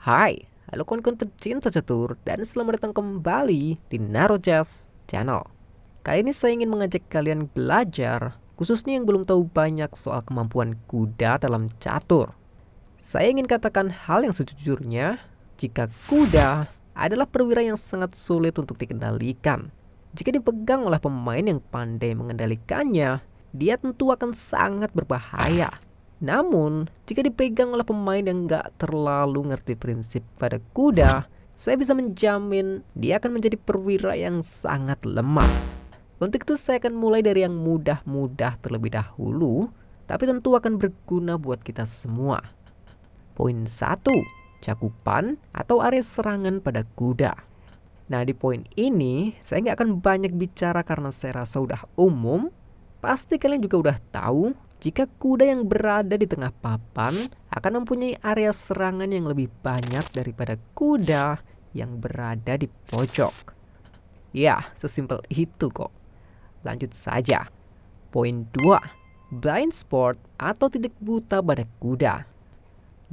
Hai, halo kawan-kawan tercinta catur dan selamat datang kembali di Narojazz Channel. Kali ini saya ingin mengajak kalian belajar, khususnya yang belum tahu banyak soal kemampuan kuda dalam catur. Saya ingin katakan hal yang sejujurnya, jika kuda adalah perwira yang sangat sulit untuk dikendalikan. Jika dipegang oleh pemain yang pandai mengendalikannya, dia tentu akan sangat berbahaya. Namun, jika dipegang oleh pemain yang nggak terlalu ngerti prinsip pada kuda, saya bisa menjamin dia akan menjadi perwira yang sangat lemah. Untuk itu saya akan mulai dari yang mudah-mudah terlebih dahulu, tapi tentu akan berguna buat kita semua. Poin 1, cakupan atau area serangan pada kuda. Nah, di poin ini saya nggak akan banyak bicara karena saya rasa udah umum. Pasti kalian juga udah tahu jika kuda yang berada di tengah papan akan mempunyai area serangan yang lebih banyak daripada kuda yang berada di pojok. Ya, sesimpel itu kok. Lanjut saja. Poin 2, blind spot atau titik buta pada kuda.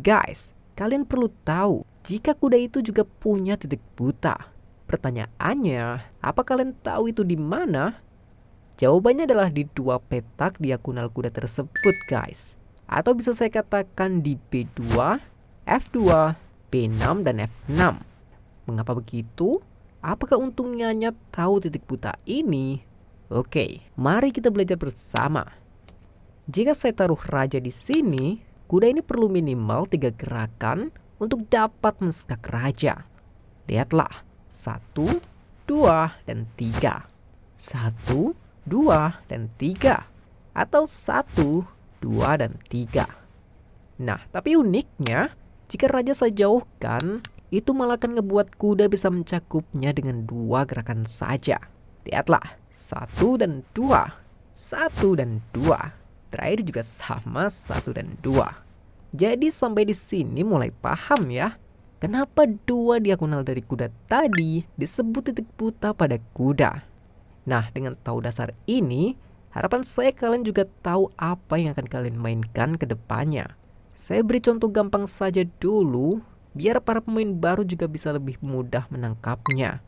Guys, kalian perlu tahu jika kuda itu juga punya titik buta. Pertanyaannya, apa kalian tahu itu di mana? Jawabannya adalah di dua petak diagonal kuda tersebut, guys. Atau bisa saya katakan di B2, F2, B6, dan F6. Mengapa begitu? Apakah untungnya tahu titik buta ini? Oke, mari kita belajar bersama. Jika saya taruh raja di sini, kuda ini perlu minimal 3 gerakan untuk dapat mensekak raja. Lihatlah, 1, 2, dan 3. 1, 2, dan 3. Atau 1, 2, dan 3. Nah, tapi uniknya, jika raja saya jauhkan, itu malah akan ngebuat kuda bisa mencakupnya dengan 2 gerakan saja. Lihatlah, 1 dan 2. 1 dan 2. Terakhir juga sama 1 dan 2. Jadi sampai di sini mulai paham ya, kenapa 2 diagonal dari kuda tadi disebut titik buta pada kuda. Nah, dengan tahu dasar ini, harapan saya kalian juga tahu apa yang akan kalian mainkan ke depannya. Saya beri contoh gampang saja dulu, biar para pemain baru juga bisa lebih mudah menangkapnya.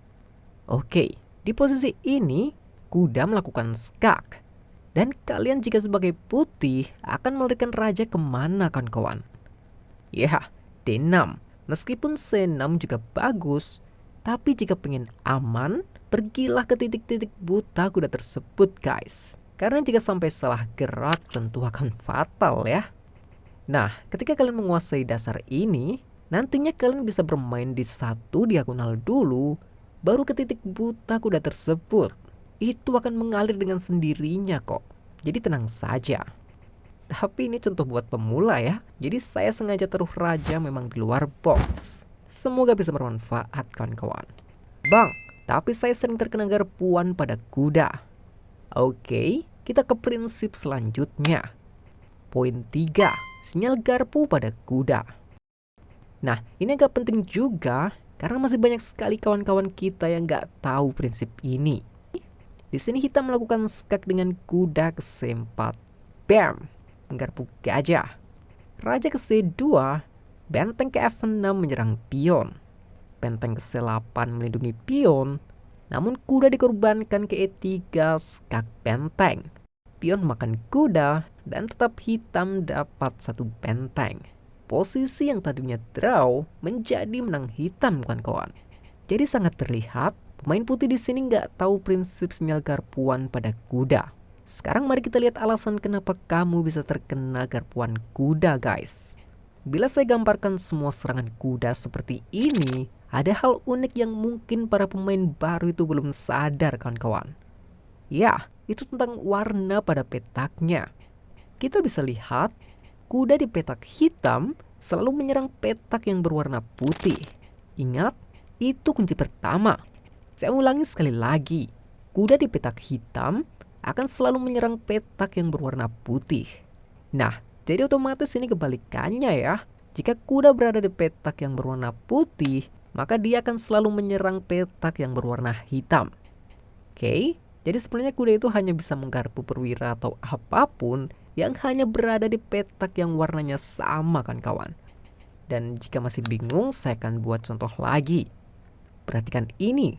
Oke, di posisi ini, kuda melakukan skak. Dan kalian jika sebagai putih akan melarikan raja kemana kawan-kawan? Ya, D6. Meskipun C6 juga bagus, tapi jika pengen aman, pergilah ke titik-titik buta kuda tersebut, guys. Karena jika sampai salah gerak tentu akan fatal ya. Nah, ketika kalian menguasai dasar ini, nantinya kalian bisa bermain di 1 diagonal dulu, baru ke titik buta kuda tersebut. Itu akan mengalir dengan sendirinya kok. Jadi tenang saja. Tapi ini contoh buat pemula ya. Jadi saya sengaja taruh raja memang di luar box. Semoga bisa bermanfaat kawan-kawan. Bang, tapi saya sering terkena garpuan pada kuda. Oke, kita ke prinsip selanjutnya. Poin 3, sinyal garpu pada kuda. Nah, ini agak penting juga karena masih banyak sekali kawan-kawan kita yang nggak tahu prinsip ini. Di sini hitam melakukan skak dengan kuda ke C4. Bam, menggarpu gajah. Raja ke C2, benteng ke F6 menyerang pion. Benteng ke C8 melindungi pion, namun kuda dikorbankan ke E3 skak benteng. Pion makan kuda dan tetap hitam dapat 1 benteng. Posisi yang tadinya draw menjadi menang hitam kawan-kawan. Jadi sangat terlihat pemain putih di sini nggak tahu prinsip sinyal garpuan pada kuda. Sekarang mari kita lihat alasan kenapa kamu bisa terkena garpuan kuda, guys. Bila saya gambarkan semua serangan kuda seperti ini, ada hal unik yang mungkin para pemain baru itu belum sadar kawan-kawan. Ya, itu tentang warna pada petaknya. Kita bisa lihat, kuda di petak hitam selalu menyerang petak yang berwarna putih. Ingat, itu kunci pertama. Saya ulangi sekali lagi, kuda di petak hitam akan selalu menyerang petak yang berwarna putih. Nah, jadi otomatis ini kebalikannya ya. Jika kuda berada di petak yang berwarna putih, maka dia akan selalu menyerang petak yang berwarna hitam. Oke, jadi sebenarnya kuda itu hanya bisa menggarpu perwira atau apapun yang hanya berada di petak yang warnanya sama kan kawan. Dan jika masih bingung, saya akan buat contoh lagi. Perhatikan ini.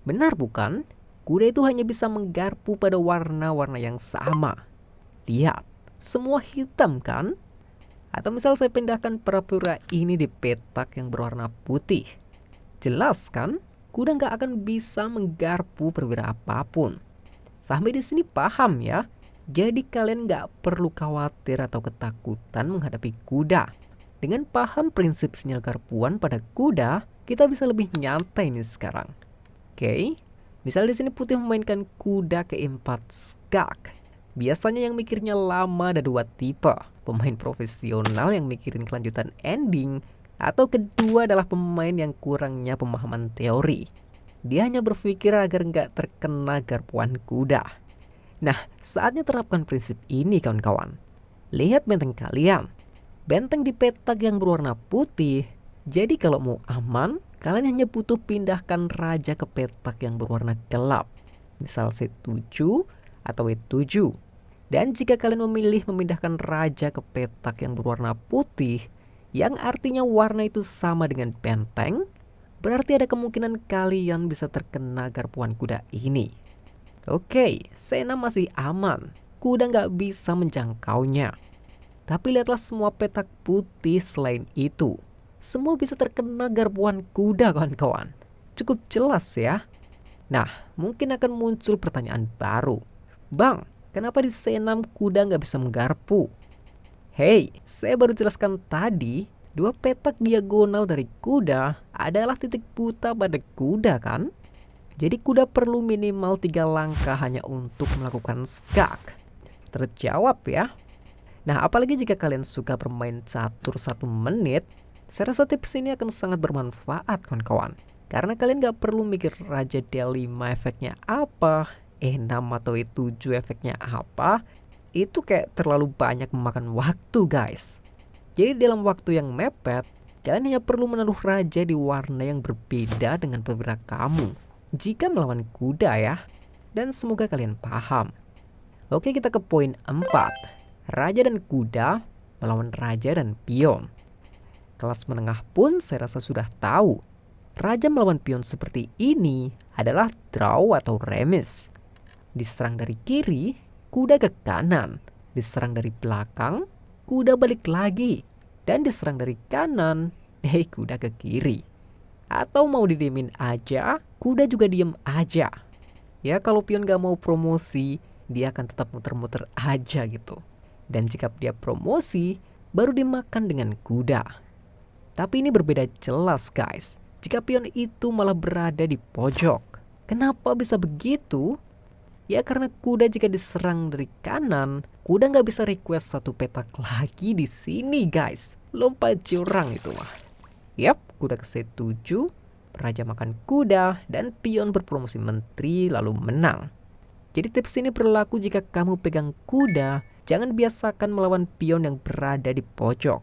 Benar bukan? Kuda itu hanya bisa menggarpu pada warna-warna yang sama. Lihat, semua hitam kan? Atau misal saya pindahkan pura-pura ini di petak yang berwarna putih. Jelas kan? Kuda nggak akan bisa menggarpu perwira apapun. Sampai di sini paham ya? Jadi kalian nggak perlu khawatir atau ketakutan menghadapi kuda. Dengan paham prinsip sinyal garpuan pada kuda, kita bisa lebih nyantai nih sekarang. Oke, misal di sini putih memainkan kuda keempat skak. Biasanya yang mikirnya lama ada dua tipe. Pemain profesional yang mikirin kelanjutan ending, atau kedua adalah pemain yang kurangnya pemahaman teori. Dia hanya berpikir agar nggak terkena garpuan kuda. Nah, saatnya terapkan prinsip ini kawan-kawan. Lihat benteng kalian. Benteng di petak yang berwarna putih. Jadi kalau mau aman, kalian hanya butuh pindahkan raja ke petak yang berwarna gelap. Misal C7 atau W7. Dan jika kalian memilih memindahkan raja ke petak yang berwarna putih, yang artinya warna itu sama dengan benteng, berarti ada kemungkinan kalian bisa terkena garpuan kuda ini. Oke, C6 masih aman. Kuda nggak bisa menjangkaunya. Tapi lihatlah semua petak putih selain itu. Semua bisa terkena garpuan kuda kawan-kawan. Cukup jelas ya. Nah, mungkin akan muncul pertanyaan baru. Bang, kenapa di C6 kuda nggak bisa menggarpu? Hey, saya baru jelaskan tadi, dua petak diagonal dari kuda adalah titik buta pada kuda kan? Jadi kuda perlu minimal 3 langkah hanya untuk melakukan skak. Terjawab ya. Nah, apalagi jika kalian suka bermain catur 1 menit, saya rasa tips ini akan sangat bermanfaat kawan-kawan. Karena kalian gak perlu mikir raja D5 efeknya apa, E6 atau E7 efeknya apa. Itu kayak terlalu banyak memakan waktu guys. Jadi dalam waktu yang mepet, kalian hanya perlu menaruh raja di warna yang berbeda dengan perwira kamu jika melawan kuda ya. Dan semoga kalian paham. Oke, kita ke poin 4. Raja dan kuda melawan raja dan pion. Kelas menengah pun saya rasa sudah tahu. Raja melawan pion seperti ini adalah draw atau remis. Diserang dari kiri, kuda ke kanan. Diserang dari belakang, kuda balik lagi. Dan diserang dari kanan, kuda ke kiri. Atau mau didiemin aja, kuda juga diem aja. Ya kalau pion gak mau promosi, dia akan tetap muter-muter aja gitu. Dan jika dia promosi, baru dimakan dengan kuda. Tapi ini berbeda jelas guys. Jika pion itu malah berada di pojok. Kenapa bisa begitu? Ya karena kuda jika diserang dari kanan, kuda nggak bisa request satu petak lagi di sini guys. Lompat jurang itu mah. Yap, kuda ke C7, raja makan kuda, dan pion berpromosi menteri lalu menang. Jadi tips ini berlaku jika kamu pegang kuda. Jangan biasakan melawan pion yang berada di pojok.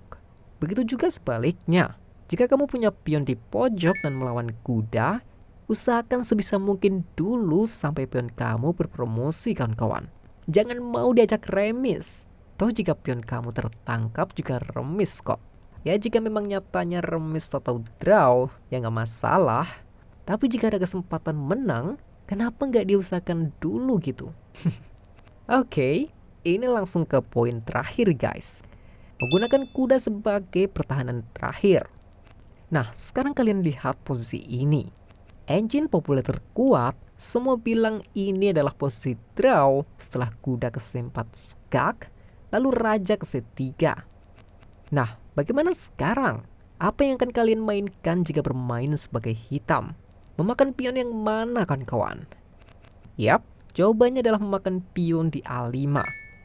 Begitu juga sebaliknya. Jika kamu punya pion di pojok dan melawan kuda, usahakan sebisa mungkin dulu sampai pion kamu berpromosi kawan-kawan. Jangan mau diajak remis. Toh jika pion kamu tertangkap juga remis kok. Ya jika memang nyatanya remis atau draw, ya nggak masalah. Tapi jika ada kesempatan menang, kenapa nggak diusahakan dulu gitu? Oke. Ini langsung ke poin terakhir guys. Menggunakan kuda sebagai pertahanan terakhir. Nah, sekarang kalian lihat posisi ini. Engine populer terkuat, semua bilang ini adalah posisi draw setelah kuda ke C4 skak, lalu raja ke C3. Nah, bagaimana sekarang? Apa yang akan kalian mainkan jika bermain sebagai hitam? Memakan pion yang mana kawan-kawan? Yap, jawabannya adalah memakan pion di A5.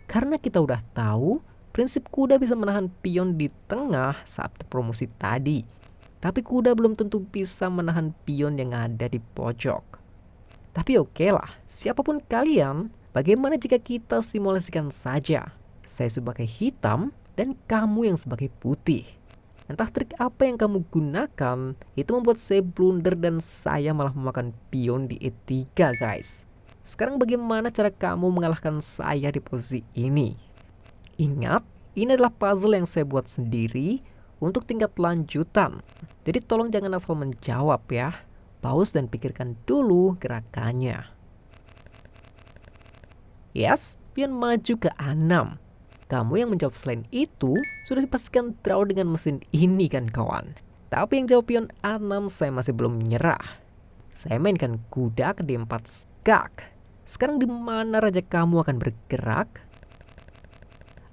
Karena kita udah tahu, prinsip kuda bisa menahan pion di tengah saat promosi tadi. Tapi kuda belum tentu bisa menahan pion yang ada di pojok. Tapi oke lah, siapapun kalian, bagaimana jika kita simulasikan saja? Saya sebagai hitam dan kamu yang sebagai putih. Entah trik apa yang kamu gunakan, itu membuat saya blunder dan saya malah memakan pion di E3 guys. Sekarang bagaimana cara kamu mengalahkan saya di posisi ini? Ingat, ini adalah puzzle yang saya buat sendiri, untuk tingkat lanjutan. Jadi tolong jangan asal menjawab ya. Pause dan pikirkan dulu gerakannya. Yes, pion maju ke A6. Kamu yang menjawab selain itu sudah dipastikan draw dengan mesin ini kan kawan. Tapi yang jawab pion A6 saya masih belum menyerah. Saya mainkan kuda ke D4 skak. Sekarang di mana raja kamu akan bergerak?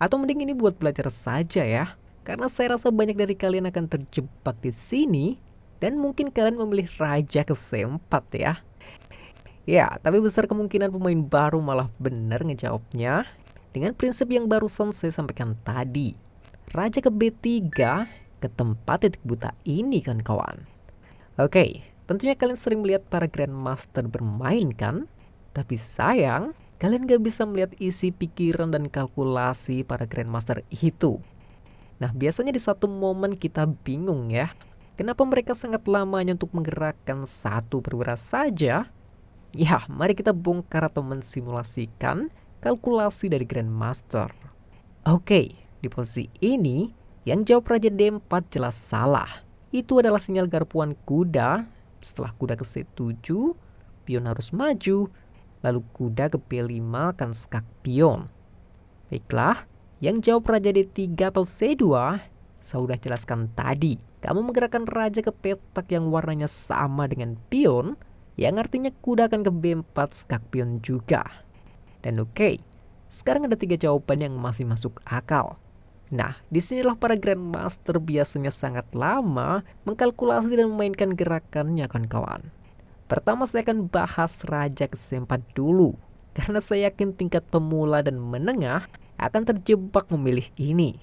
Atau mending ini buat belajar saja ya. Karena saya rasa banyak dari kalian akan terjebak di sini dan mungkin kalian memilih raja ke C4 ya. Ya, tapi besar kemungkinan pemain baru malah benar ngejawabnya dengan prinsip yang barusan saya sampaikan tadi. Raja ke B3 ke tempat titik buta ini kan kawan. Oke, tentunya kalian sering melihat para grandmaster bermain kan? Tapi sayang, kalian gak bisa melihat isi pikiran dan kalkulasi para grandmaster itu. Nah, biasanya di satu momen kita bingung ya. Kenapa mereka sangat lamanya untuk menggerakkan satu perwira saja? Ya, mari kita bongkar atau mensimulasikan kalkulasi dari grandmaster. Oke, di posisi ini, yang jawab raja D4 jelas salah. Itu adalah sinyal garpuan kuda. Setelah kuda ke C7, pion harus maju. Lalu kuda ke B5 akan skak pion. Baiklah, yang jawab raja D3 atau C2, saya sudah jelaskan tadi. Kamu menggerakkan raja ke petak yang warnanya sama dengan pion, yang artinya kuda akan ke B4 skak pion juga. Dan oke, sekarang ada 3 jawaban yang masih masuk akal. Nah, disinilah para grandmaster biasanya sangat lama mengkalkulasi dan memainkan gerakannya kawan-kawan. Pertama saya akan bahas raja ke C4 dulu, karena saya yakin tingkat pemula dan menengah akan terjebak memilih ini.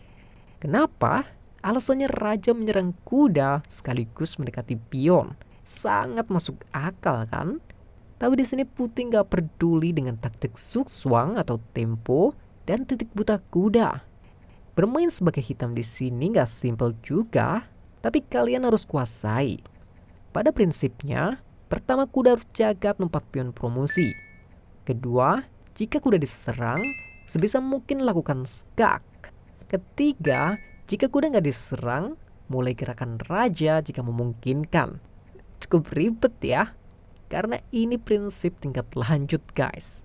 Kenapa? Alasannya raja menyerang kuda sekaligus mendekati pion. Sangat masuk akal kan? Tapi di sini putih nggak peduli dengan taktik zugzwang atau tempo dan titik buta kuda. Bermain sebagai hitam di sini nggak simpel juga, tapi kalian harus kuasai. Pada prinsipnya, pertama kuda harus jaga tempat pion promosi. Kedua, jika kuda diserang, sebisa mungkin lakukan skak. Ketiga, jika kuda nggak diserang, mulai gerakan raja jika memungkinkan. Cukup ribet ya, karena ini prinsip tingkat lanjut guys.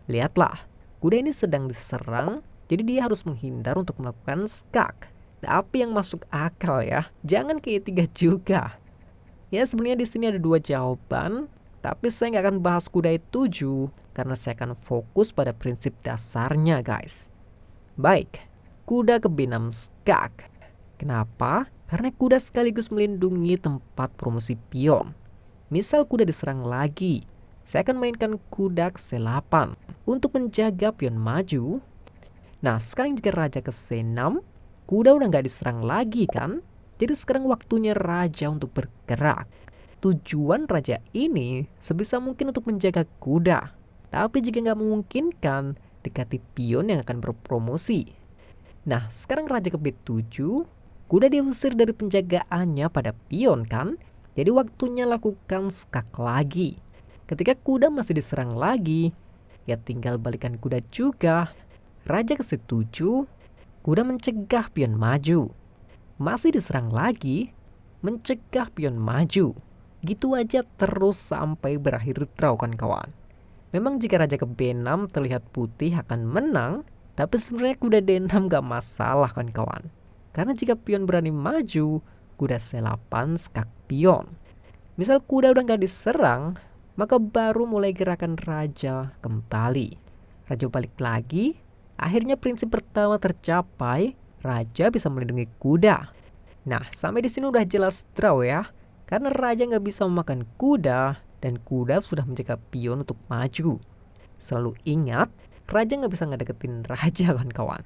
Lihatlah, kuda ini sedang diserang, jadi dia harus menghindar untuk melakukan skak. Tapi yang masuk akal ya, jangan ke E3 juga. Ya sebenarnya di sini ada 2 jawaban, tapi saya nggak akan bahas kuda E7 karena saya akan fokus pada prinsip dasarnya guys. Baik, kuda ke B6 skak. Kenapa? Karena kuda sekaligus melindungi tempat promosi pion. Misal kuda diserang lagi, saya akan mainkan kuda ke C8 untuk menjaga pion maju. Nah sekarang jika raja ke C6, kuda udah nggak diserang lagi kan? Jadi sekarang waktunya raja untuk bergerak. Tujuan raja ini sebisa mungkin untuk menjaga kuda. Tapi jika nggak memungkinkan, dekati pion yang akan berpromosi. Nah sekarang raja ke B7, kuda diusir dari penjagaannya pada pion kan? Jadi waktunya lakukan skak lagi. Ketika kuda masih diserang lagi, ya tinggal balikan kuda juga. Raja ke C7, kuda mencegah pion maju. Masih diserang lagi, mencegah pion maju. Gitu aja terus sampai berakhir draw kawan-kawan. Memang jika raja ke B6 terlihat putih akan menang, tapi sebenarnya kuda D6 gak masalah kawan-kawan. Karena jika pion berani maju, kuda C8 skak pion. Misal kuda udah gak diserang, maka baru mulai gerakan raja kembali. Raja balik lagi, akhirnya prinsip pertama tercapai. Raja bisa melindungi kuda. Nah, sampai di sini udah jelas draw ya. Karena raja nggak bisa memakan kuda dan kuda sudah menjaga pion untuk maju. Selalu ingat, raja nggak bisa ngedeketin raja kawan-kawan.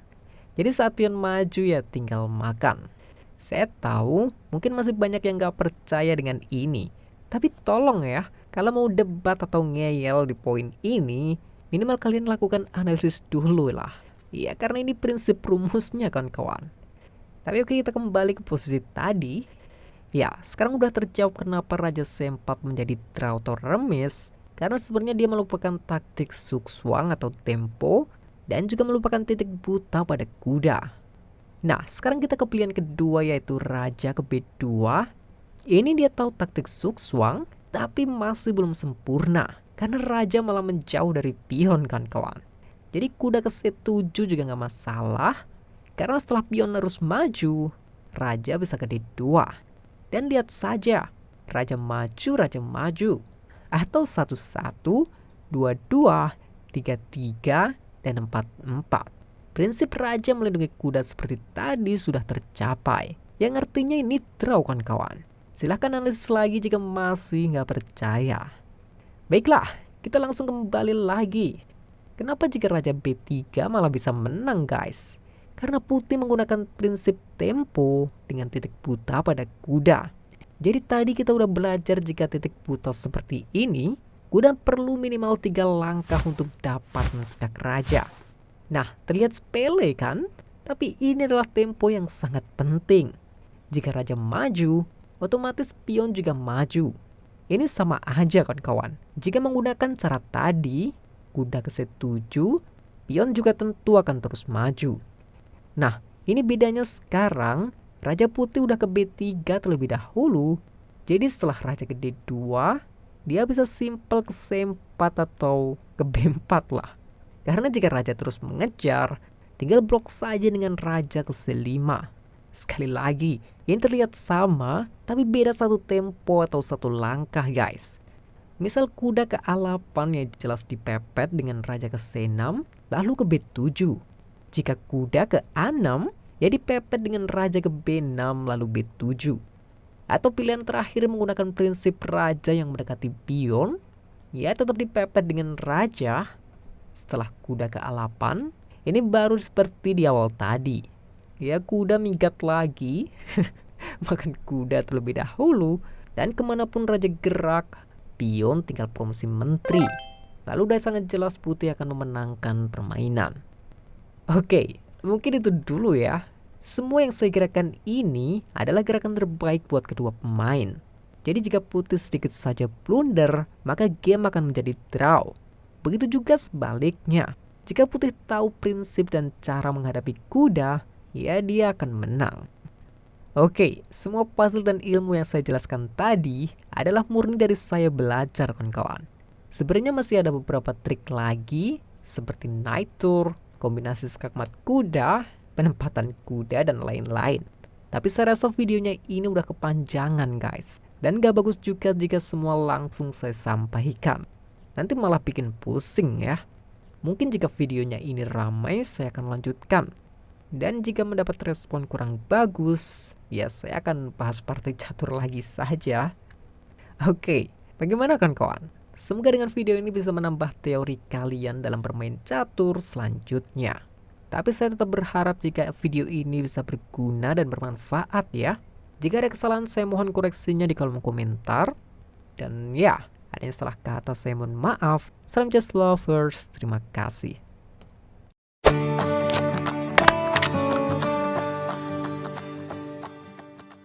Jadi saat pion maju ya tinggal makan. Saya tahu mungkin masih banyak yang nggak percaya dengan ini. Tapi tolong ya, kalau mau debat atau ngeyel di poin ini, minimal kalian lakukan analisis dulu lah. Ya karena ini prinsip rumusnya kawan-kawan. Tapi oke, kita kembali ke posisi tadi. Ya sekarang udah terjawab kenapa raja C4 menjadi draw atau remis. Karena sebenarnya dia melupakan taktik zugzwang atau tempo. Dan juga melupakan titik buta pada kuda. Nah, sekarang kita ke pilihan kedua yaitu raja ke B2. Ini dia tahu taktik Zugzwang, tapi masih belum sempurna. Karena raja malah menjauh dari pion kan kawan. Jadi kuda ke C7 juga nggak masalah. Karena setelah pion harus maju, raja bisa ke D2. Dan lihat saja, raja maju, atau 1-1, 2-2, 3-3, dan 4-4. Prinsip raja melindungi kuda seperti tadi sudah tercapai. Yang artinya ini draw kan kawan. Silahkan analisis lagi jika masih nggak percaya. Baiklah, kita langsung kembali lagi. Kenapa jika raja B3 malah bisa menang guys? Karena putih menggunakan prinsip tempo dengan titik buta pada kuda. Jadi tadi kita udah belajar jika titik buta seperti ini, kuda perlu minimal 3 langkah untuk dapat mensekak raja. Nah, terlihat sepele kan? Tapi ini adalah tempo yang sangat penting. Jika raja maju, otomatis pion juga maju. Ini sama aja kan kawan. Jika menggunakan cara tadi, kuda ke C7, pion juga tentu akan terus maju. Nah, ini bedanya sekarang, raja putih udah ke B3 terlebih dahulu. Jadi setelah raja ke D2, dia bisa simpel ke C4 atau ke B4 lah. Karena jika raja terus mengejar, tinggal blok saja dengan raja ke C5. Sekali lagi, ini terlihat sama, tapi beda satu tempo atau satu langkah guys. Misal kuda ke A8 yang jelas dipepet dengan raja ke C6, lalu ke B7. Jika kuda ke A6, ya dipepet dengan raja ke B6 lalu B7. Atau pilihan terakhir menggunakan prinsip raja yang mendekati pion, ya tetap dipepet dengan raja. Setelah kuda ke A8, ini baru seperti di awal tadi. Ya kuda minggat lagi, makan kuda terlebih dahulu, dan kemanapun raja gerak, pion tinggal promosi menteri. Lalu udah sangat jelas putih akan memenangkan permainan. Oke, mungkin itu dulu ya. Semua yang saya gerakan ini adalah gerakan terbaik buat kedua pemain. Jadi jika putih sedikit saja blunder, maka game akan menjadi draw. Begitu juga sebaliknya. Jika putih tahu prinsip dan cara menghadapi kuda, ya dia akan menang. Oke, semua puzzle dan ilmu yang saya jelaskan tadi adalah murni dari saya belajar kawan-kawan. Sebenarnya masih ada beberapa trik lagi seperti night tour, kombinasi skakmat kuda, penempatan kuda, dan lain-lain. Tapi saya rasa videonya ini udah kepanjangan guys. Dan gak bagus juga jika semua langsung saya sampaikan. Nanti malah bikin pusing ya. Mungkin jika videonya ini ramai, saya akan lanjutkan. Dan jika mendapat respon kurang bagus, ya saya akan bahas partai catur lagi saja. Oke, bagaimana kawan? Semoga dengan video ini bisa menambah teori kalian dalam bermain catur selanjutnya. Tapi saya tetap berharap jika video ini bisa berguna dan bermanfaat ya. Jika ada kesalahan, saya mohon koreksinya di kolom komentar. Dan ya, ada yang salah kata, saya mohon maaf. Salam just lovers, terima kasih.